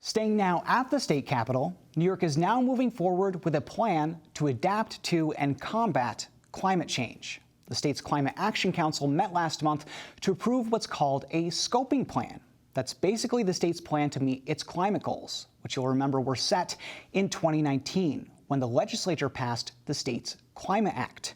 Staying now at the state capitol, New York is now moving forward with a plan to adapt to and combat climate change. The state's Climate Action Council met last month to approve what's called a scoping plan. That's basically the state's plan to meet its climate goals, which you'll remember were set in 2019 when the legislature passed the state's Climate Act.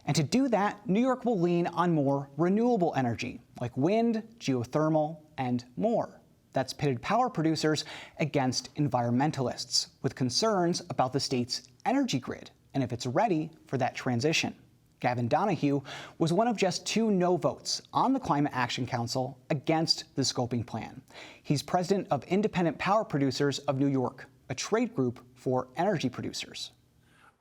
And to do that, New York will lean on more renewable energy like wind, geothermal, and more. That's pitted power producers against environmentalists with concerns about the state's energy grid and if it's ready for that transition. Gavin Donahue was one of just 2 no votes on the Climate Action Council against the scoping plan. He's president of Independent Power Producers of New York, a trade group for energy producers.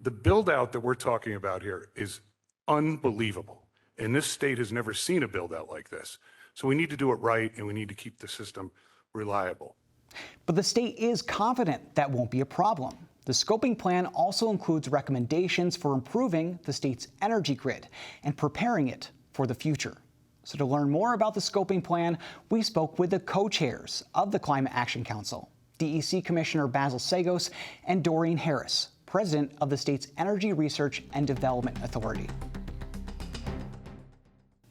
The build out that we're talking about here is unbelievable. And this state has never seen a build out like this. So we need to do it right, and we need to keep the system reliable. But the state is confident that won't be a problem. The scoping plan also includes recommendations for improving the state's energy grid and preparing it for the future. So to learn more about the scoping plan, we spoke with the co-chairs of the Climate Action Council, DEC Commissioner Basil Seggos and Doreen Harris, president of the state's Energy Research and Development Authority.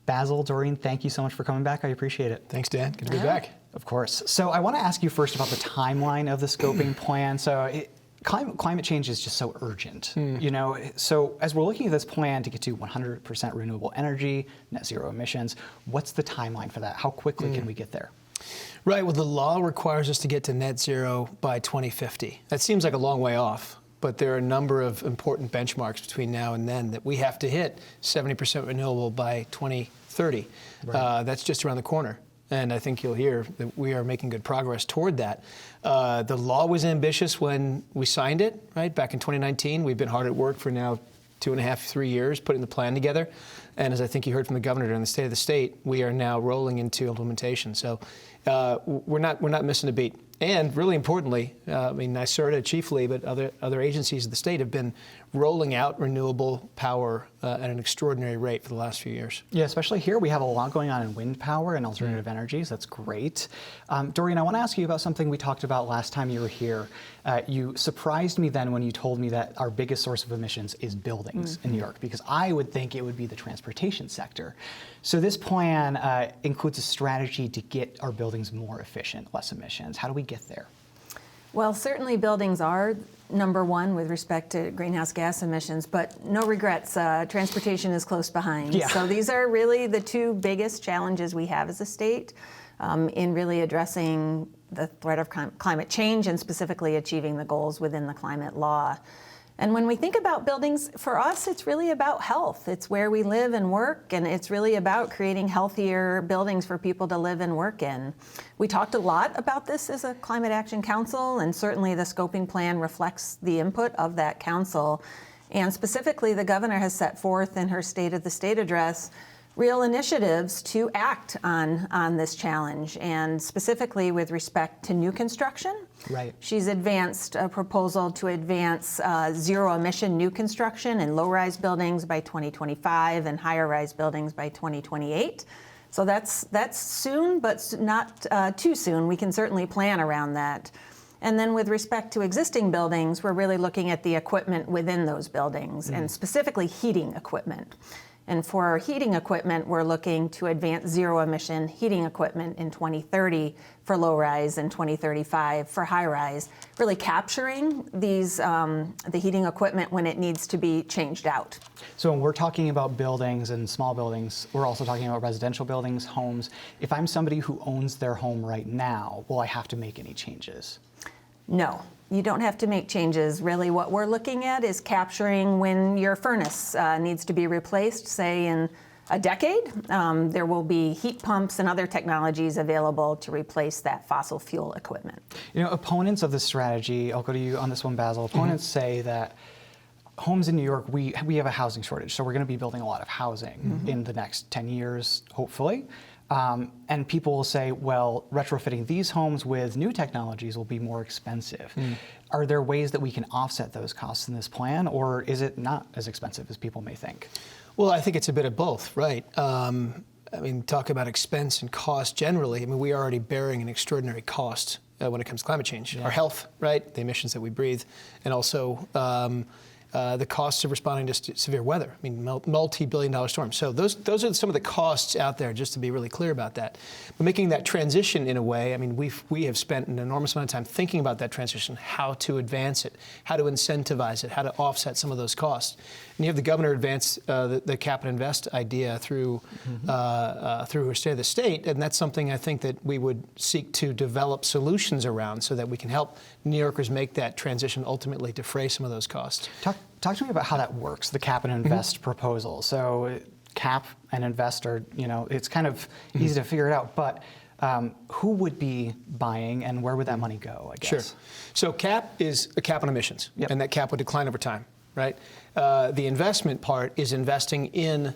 Basil, Doreen, thank you so much for coming back. I appreciate it. Thanks, Dan. Good to be back. Of course. So I want to ask you first about the timeline of the scoping plan. So climate change is just so urgent, you know. So as we're looking at this plan to get to 100% renewable energy, net zero emissions, what's the timeline for that? How quickly can we get there? Right. Well, the law requires us to get to net zero by 2050. That seems like a long way off, but there are a number of important benchmarks between now and then that we have to hit 70% renewable by 2030. Right. That's just around the corner. And I think you'll hear that we are making good progress toward that. The law was ambitious when we signed it, right, back in 2019. We've been hard at work for now 2.5, 3 years putting the plan together. And as I think you heard from the governor during the State of the State, we are now rolling into implementation. So we're not missing a beat. And really importantly, I mean, NYSERDA chiefly, but other agencies of the state have been rolling out renewable power at an extraordinary rate for the last few years. Yeah, especially here, we have a lot going on in wind power and alternative energies. That's great. Doreen, I want to ask you about something we talked about last time you were here. You surprised me then when you told me that our biggest source of emissions is buildings in New York, because I would think it would be the transportation sector. So this plan includes a strategy to get our buildings more efficient, less emissions. How do we get there? Well, certainly buildings are number one with respect to greenhouse gas emissions, but no regrets, transportation is close behind. Yeah. So these are really the 2 biggest challenges we have as a state in really addressing the threat of climate change and specifically achieving the goals within the climate law. And when we think about buildings, for us, it's really about health. It's where we live and work, and it's really about creating healthier buildings for people to live and work in. We talked a lot about this as a Climate Action Council, and certainly the scoping plan reflects the input of that council. And specifically, the governor has set forth in her State of the State address real initiatives to act on this challenge, and specifically with respect to new construction. Right. She's advanced a proposal to advance zero-emission new construction in low-rise buildings by 2025 and higher-rise buildings by 2028. So that's soon, but not too soon. We can certainly plan around that. And then with respect to existing buildings, we're really looking at the equipment within those buildings, and specifically heating equipment. And for our heating equipment, we're looking to advance zero-emission heating equipment in 2030 for low-rise and 2035 for high-rise, really capturing these the heating equipment when it needs to be changed out. So when we're talking about buildings and small buildings, we're also talking about residential buildings, homes. If I'm somebody who owns their home right now, will I have to make any changes? No. You don't have to make changes. Really, what we're looking at is capturing when your furnace needs to be replaced, say in a decade. There will be heat pumps and other technologies available to replace that fossil fuel equipment. You know, opponents of this strategy, I'll go to you on this one, Basil. Opponents say that homes in New York, we have a housing shortage, so we're going to be building a lot of housing in the next 10 years, hopefully. And people will say, well, retrofitting these homes with new technologies will be more expensive. Are there ways that we can offset those costs in this plan, or is it not as expensive as people may think? Well, I think it's a bit of both, right? I mean, talk about expense and cost generally. I mean, we are already bearing an extraordinary cost when it comes to climate change. Our health, right? The emissions that we breathe, and also the costs of responding to severe weather. I mean, multi-billion-dollar storms. So those are some of the costs out there, just to be really clear about that. But making that transition in a way, I mean, we have spent an enormous amount of time thinking about that transition, how to advance it, how to incentivize it, how to offset some of those costs. And you have the governor advance the cap and invest idea through her State of the State, and that's something I think that we would seek to develop solutions around so that we can help New Yorkers make that transition, ultimately defray some of those costs. Talk to me about how that works, the cap and invest proposal. So cap and invest are, it's kind of easy to figure it out, but who would be buying and where would that money go, I guess? Sure. So cap is a cap on emissions, and that cap would decline over time, right? The investment part is investing in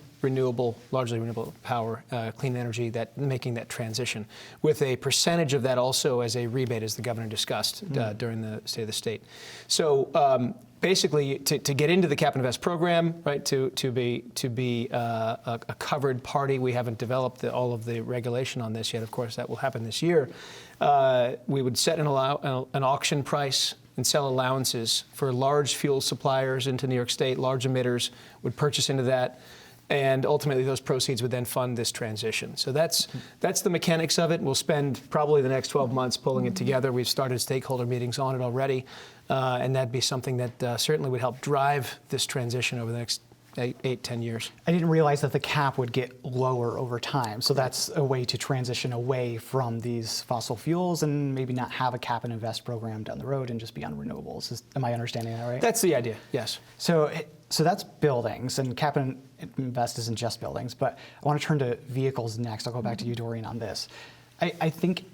largely renewable power, clean energy, making that transition, with a percentage of that also as a rebate, as the governor discussed during the State of the State. So basically, to get into the cap and invest program, right, to be a covered party, we haven't developed all of the regulation on this yet. Of course, that will happen this year. We would set an auction price and sell allowances for large fuel suppliers into New York State. Large emitters would purchase into that, and ultimately those proceeds would then fund this transition. So that's the mechanics of it. We'll spend probably the next 12 months pulling it together. We've started stakeholder meetings on it already, and that'd be something that certainly would help drive this transition over the next 8-10 years. I didn't realize that the cap would get lower over time. So that's a way to transition away from these fossil fuels and maybe not have a cap and invest program down the road and just be on renewables. Am I understanding that right? That's the idea, yes. So that's buildings, and cap and invest isn't just buildings, but I want to turn to vehicles next. I'll go back to you, Doreen, on this. I think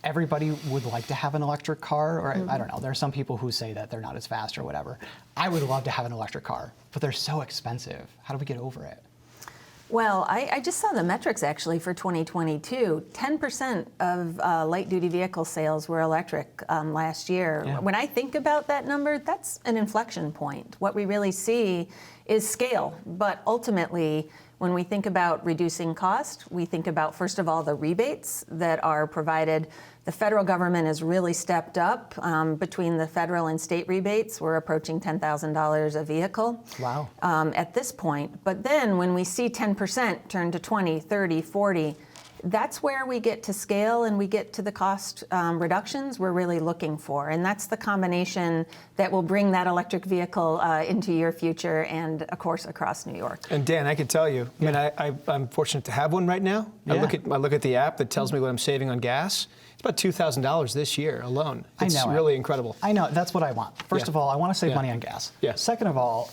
everybody would like to have an electric car, or I don't know, there are some people who say that they're not as fast or whatever. I would love to have an electric car, but they're so expensive. How do we get over it? Well, I just saw the metrics actually for 2022. 10% of light-duty vehicle sales were electric last year. Yeah. When I think about that number, that's an inflection point. What we really see is scale, but ultimately, when we think about reducing cost, we think about, first of all, the rebates that are provided. The federal government has really stepped up between the federal and state rebates. We're approaching $10,000 a vehicle. Wow. At this point. But then when we see 10% turn to 20, 30, 40, that's where we get to scale and we get to the cost reductions we're really looking for. And that's the combination that will bring that electric vehicle into your future and, of course, across New York. And Dan, I can tell you, I mean, I'm fortunate to have one right now. Yeah. I look at the app that tells me what I'm saving on gas. It's about $2,000 this year alone. It's really incredible. I know, that's what I want. First of all, I want to save money on gas. Yeah. Second of all,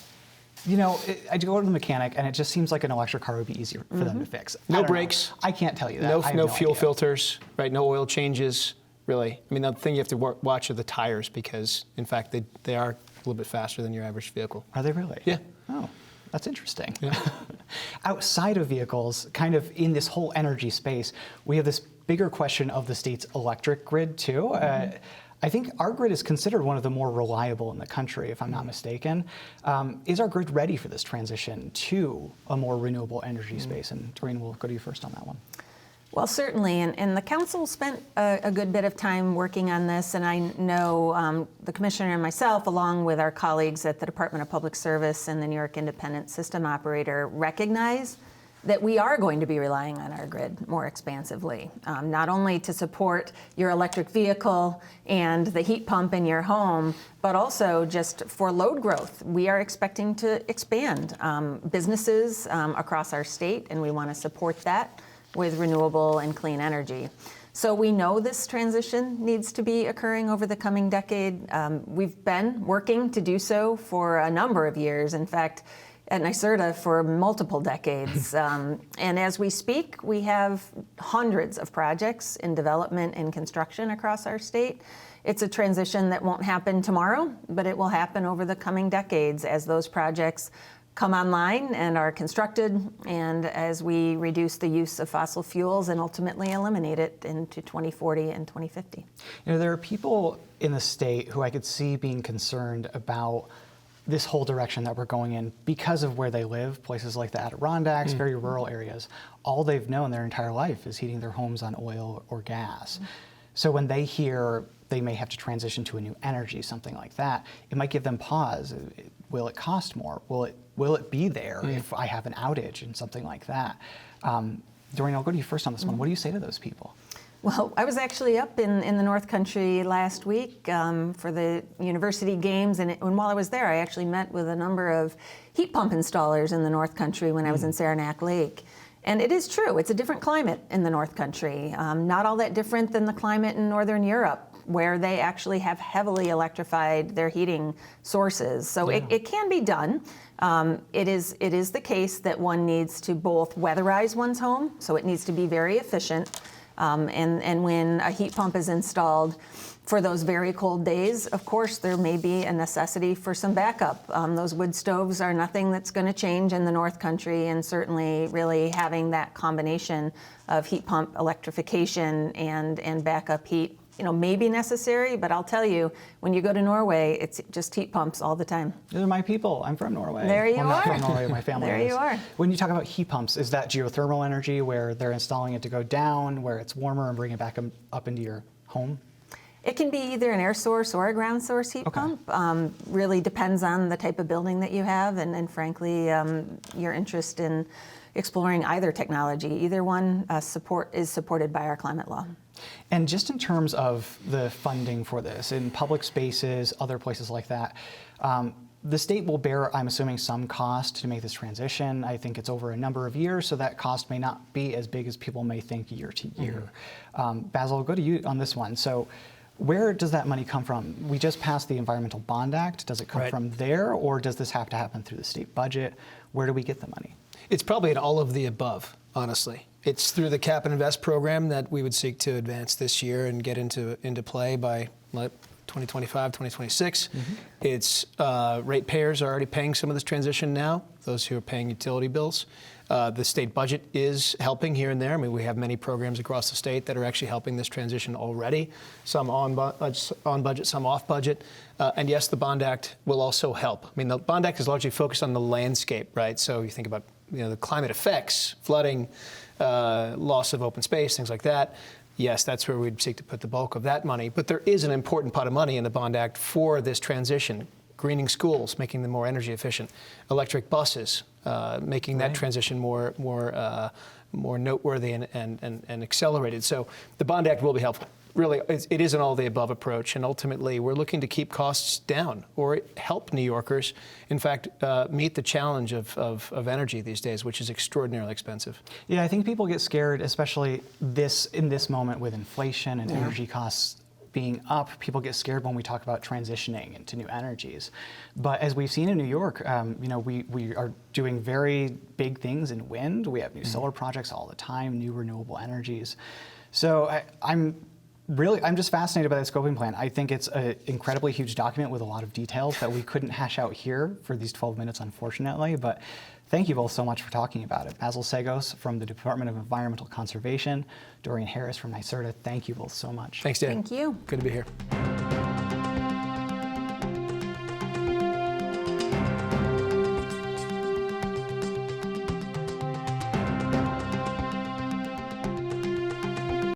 I go to the mechanic, and it just seems like an electric car would be easier for them to fix. No I don't know. brakes. I can't tell you that. No fuel idea. filters, right? No oil changes, really. I mean, the thing you have to watch are the tires because, in fact, they are a little bit faster than your average vehicle. Are they really? Yeah. Oh, that's interesting. Yeah. Outside of vehicles, kind of in this whole energy space, we have this bigger question of the state's electric grid, too. I think our grid is considered one of the more reliable in the country, if I'm not mistaken. Is our grid ready for this transition to a more renewable energy space? And Doreen, we'll go to you first on that one. Well, certainly, and the council spent a good bit of time working on this, and I know the commissioner and myself, along with our colleagues at the Department of Public Service and the New York Independent System Operator, recognize that we are going to be relying on our grid more expansively, not only to support your electric vehicle and the heat pump in your home, but also just for load growth. We are expecting to expand businesses across our state, and we want to support that with renewable and clean energy. So we know this transition needs to be occurring over the coming decade. We've been working to do so for a number of years. In fact, at NYSERDA for multiple decades. And as we speak, we have hundreds of projects in development and construction across our state. It's a transition that won't happen tomorrow, but it will happen over the coming decades as those projects come online and are constructed, and as we reduce the use of fossil fuels and ultimately eliminate it into 2040 and 2050. There are people in the state who I could see being concerned about this whole direction that we're going in because of where they live, places like the Adirondacks, very rural areas. All they've known their entire life is heating their homes on oil or gas. So when they hear they may have to transition to a new energy, something like that. It might give them pause. Will it cost more? Will it be there if I have an outage and something like that? Doreen, I'll go to you first on this one. What do you say to those people? Well, I was actually up in the North Country last week for the university games, and while I was there, I actually met with a number of heat pump installers in the North Country when I was in Saranac Lake. And it is true, it's a different climate in the North Country, not all that different than the climate in Northern Europe, where they actually have heavily electrified their heating sources. So it can be done. It is the case that one needs to both weatherize one's home, so it needs to be very efficient. And when a heat pump is installed for those very cold days, of course, there may be a necessity for some backup. Those wood stoves are nothing that's going to change in the North Country, and certainly really having that combination of heat pump electrification and backup heat, may be necessary, but I'll tell you, when you go to Norway, it's just heat pumps all the time. Those are my people. I'm from Norway. There you I'm not are. from Norway, my family There is. you are. When you talk about heat pumps, is that geothermal energy where they're installing it to go down, where it's warmer and bring it back up into your home? It can be either an air source or a ground source heat pump. Really depends on the type of building that you have and frankly, your interest in exploring either technology. Either one is supported by our climate law. And just in terms of the funding for this, in public spaces, other places like that, the state will bear, I'm assuming, some cost to make this transition. I think it's over a number of years, so that cost may not be as big as people may think year to year. Basil, I'll go to you on this one. So where does that money come from? We just passed the Environmental Bond Act. Does it come from there, or does this have to happen through the state budget? Where do we get the money? It's probably an all of the above, honestly. It's through the Cap and Invest program that we would seek to advance this year and get into play by 2025, 2026. It's ratepayers are already paying some of this transition now, those who are paying utility bills. The state budget is helping here and there. I mean, we have many programs across the state that are actually helping this transition already, some on budget, some off budget. And yes, the Bond Act will also help. I mean, the Bond Act is largely focused on the landscape, right? So you think about the climate effects, flooding, loss of open space, things like that. Yes, that's where we'd seek to put the bulk of that money. But there is an important pot of money in the Bond Act for this transition. Greening schools, making them more energy efficient, electric buses, making that transition more noteworthy and accelerated. So the Bond Act will be helpful. Really, it is an all-the-above approach, and ultimately we're looking to keep costs down or help New Yorkers, in fact, meet the challenge of energy these days, which is extraordinarily expensive. Yeah, I think people get scared, especially in this moment with inflation and energy costs being up. People get scared when we talk about transitioning into new energies. But as we've seen in New York, we are doing very big things in wind. We have new solar projects all the time, new renewable energies. So I'm just fascinated by the scoping plan. I think it's an incredibly huge document with a lot of details that we couldn't hash out here for these 12 minutes, unfortunately. But thank you both so much for talking about it. Basil Sagos from the Department of Environmental Conservation, Doreen Harris from NYSERDA. Thank you both so much. Thanks, Dan. Thank you. Good to be here.